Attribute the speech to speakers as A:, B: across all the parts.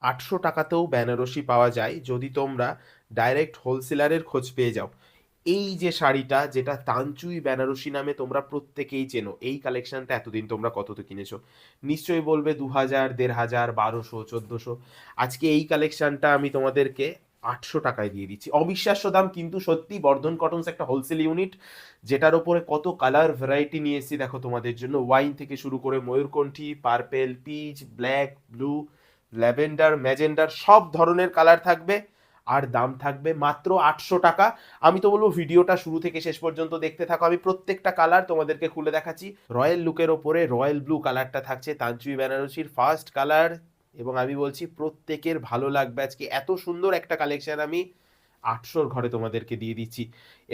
A: 800 টাকাতেও বেনারসি পাওয়া যায় যদি তোমরা ডাইরেক্ট হোলসেলারের খোঁজ পেয়ে যাও। এই যে শাড়িটা যেটা তানচুই বেনারসি নামে তোমরা প্রত্যেকেই চেনো, এই কালেকশনটা এতদিন তোমরা কততে কিনেছো? নিশ্চয়ই বলবে 2000, 1500, 1200, 1400। আজকে এই কালেকশনটা আমি তোমাদেরকে 800 টাকায় দিয়ে দিচ্ছি। অবিশ্বাস্য দাম, কিন্তু সত্যি বর্ধন কটনস একটা হোলসেল ইউনিট যেটার ওপরে কত কালার ভ্যারাইটি নিয়ে এসেছি দেখো তোমাদের জন্য। ওয়াইন থেকে শুরু করে ময়ূরকণ্ঠী, purple, peach, black, blue, lavender, magenta, সব ধরনের কালার থাকবে। আর দাম থাকবে মাত্র 800 টাকা। আমি তো বলবো ভিডিওটা শুরু থেকে শেষ পর্যন্ত দেখতে থাকো, আমি প্রত্যেকটা কালার তোমাদেরকে খুলে দেখাচ্ছি। রয়্যাল লুকের ওপরে রয়্যাল ব্লু কালারটা থাকছে তানচুই বেনারসির ফার্স্ট কালার, এবং আমি বলছি প্রত্যেকের ভালো লাগবে। আজকে এত সুন্দর একটা কালেকশন আমি 800-র ঘরে তোমাদেরকে দিয়ে দিচ্ছি।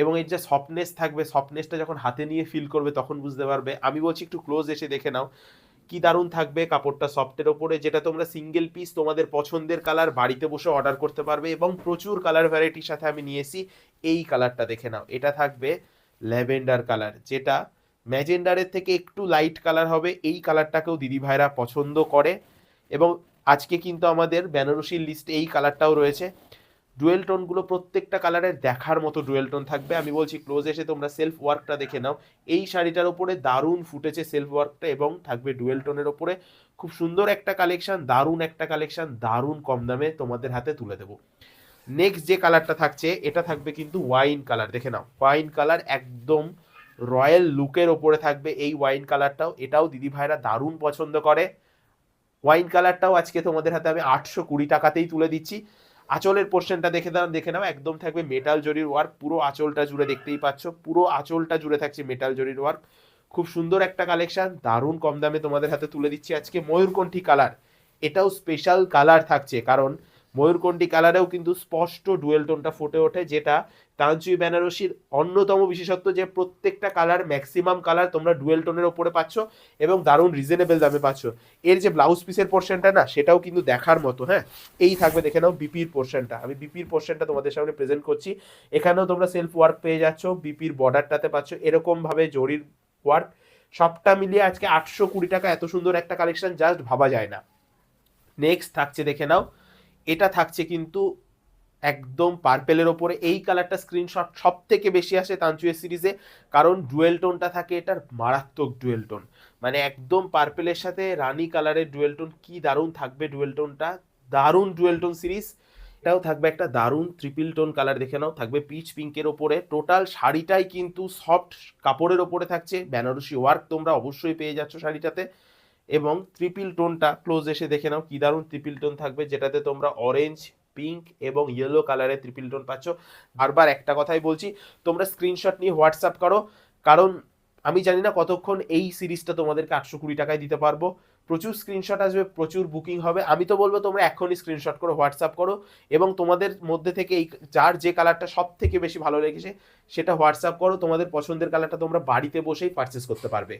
A: এবং এর যে সফটনেস থাকবে, সফটনেসটা যখন হাতে নিয়ে ফিল করবে তখন বুঝতে পারবে। আমি বলছি একটু ক্লোজ এসে দেখে নাও কি দারুণ থাকবে কাপড়টা সফটের ওপরে, যেটা তোমরা সিঙ্গেল পিস তোমাদের পছন্দের কালার বাড়িতে বসে অর্ডার করতে পারবে। এবং প্রচুর কালার ভ্যারাইটির সাথে আমি নিয়ে এসি। এই কালারটা দেখে নাও, এটা থাকবে ল্যাভেন্ডার কালার, যেটা ম্যাজেন্ডারের থেকে একটু লাইট কালার হবে। এই কালারটাকেও দিদি ভাইরা পছন্দ করে। এবং আজকে কিন্তু আমাদের বেনারসির লিস্টে এই কালারটাও রয়েছে। ডুয়েল টোনগুলো প্রত্যেকটা কালারের দেখার মতো ডুয়েল টোন থাকবে। আমি বলছি ক্লোজ এসে তোমরা সেলফ ওয়ার্কটা দেখে নাও। এই শাড়িটার ওপরে দারুণ ফুটেছে সেলফ ওয়ার্কটা, এবং থাকবে ডুয়েল টোনের ওপরে। খুব সুন্দর একটা কালেকশন, দারুণ একটা কালেকশন, দারুণ কম দামে তোমাদের হাতে তুলে দেবো। নেক্সট যে কালারটা থাকছে এটা থাকবে কিন্তু ওয়াইন কালার, দেখে নাও ওয়াইন কালার, একদম রয়্যাল লুকের ওপরে থাকবে এই ওয়াইন কালারটাও। এটাও দিদি ভাইরা দারুণ পছন্দ করে। ওয়াইন কালারটাও আজকে তোমাদের হাতে আমি 820 টাকাতেই তুলে দিচ্ছি। আঁচলের পোর্শনটা দেখে নাও, একদম থাকবে মেটাল জরির ওয়ার্ক। পুরো আঁচলটা জুড়ে দেখতেই পাচ্ছ, পুরো আঁচলটা জুড়ে থাকছে মেটাল জরির ওয়ার্ক। খুব সুন্দর একটা কালেকশন, দারুণ কম দামে তোমাদের হাতে তুলে দিচ্ছি আজকে। ময়ূরকণ্ঠী কালার, এটাও স্পেশাল কালার থাকছে, কারণ ময়ূরকণ্ঠী কালারেও কিন্তু স্পষ্ট ডুয়েল টোনটা ফুটে ওঠে, যেটা তানচুই বেনারসির অন্যতম বিশেষত্ব, যে প্রত্যেকটা কালার, ম্যাক্সিমাম কালার তোমরা ডুয়েল টোনের ওপরে পাচ্ছ এবং দারুণ রিজনেবল দামে পাচ্ছ। এর যে ব্লাউজ পিসের পোর্শনটা না, সেটাও কিন্তু দেখার মতো। হ্যাঁ, এই থাকবে, দেখে নাও বিপির পোর্শনটা। আমি বিপির পোর্শনটা তোমাদের সামনে প্রেজেন্ট করছি। এখানেও তোমরা সেলফ ওয়ার্ক পেয়ে যাচ্ছ, বিপির বর্ডারটাতে পাচ্ছ এরকম ভাবে জরির ওয়ার্ক। সবটা মিলিয়ে আজকে 820 টাকা, এত সুন্দর একটা কালেকশন জাস্ট ভাবা যায় না। নেক্সট থাকছে, দেখে নাও, এটা থাকছে কিন্তু একদম পার্পেলের ওপরে। এই কালারটা স্ক্রিনশট সব থেকে বেশি আসে তানচুয়ের সিরিজে, কারণ ডুয়েল টোনটা থাকে এটার, মারাত্মক ডুয়েল টোন। মানে একদম পার্পেলের সাথে রানী কালারের ডুয়েল টোন, কি দারুণ থাকবে ডুয়েল টোনটা, দারুণ ডুয়েল টোন সিরিজ। এটাও থাকবে একটা দারুণ ট্রিপল টোন কালার, দেখে নাও, থাকবে পিচ পিঙ্কের ওপরে। টোটাল শাড়িটাই কিন্তু সফট কাপড়ের ওপরে থাকছে, বেনারসি ওয়ার্ক তোমরা অবশ্যই পেয়ে যাচ্ছ শাড়িটাতে। এবং ট্রিপল টোনটা ক্লোজ এসে দেখে নাও কি দারুণ ট্রিপল টোন থাকবে, যেটাতে তোমরা অরেঞ্জ, পিঙ্ক এবং ইয়েলো কালারের ট্রিপল টোন পাচ্ছ। বারবার একটা কথাই বলছি, তোমরা স্ক্রিনশট নিয়ে হোয়াটসঅ্যাপ করো, কারণ আমি জানি না কতক্ষণ এই সিরিজটা তোমাদেরকে 820 টাকায় দিতে পারবো। প্রচুর স্ক্রিনশট আসবে, প্রচুর বুকিং হবে। আমি তো বলবো তোমরা এখনই স্ক্রিনশট করো, হোয়াটসঅ্যাপ করো, এবং তোমাদের মধ্যে থেকে এই যার যে কালারটা সব থেকে বেশি ভালো লেগেছে সেটা হোয়াটসঅ্যাপ করো। তোমাদের পছন্দের কালারটা তোমরা বাড়িতে বসেই পারচেস করতে পারবে।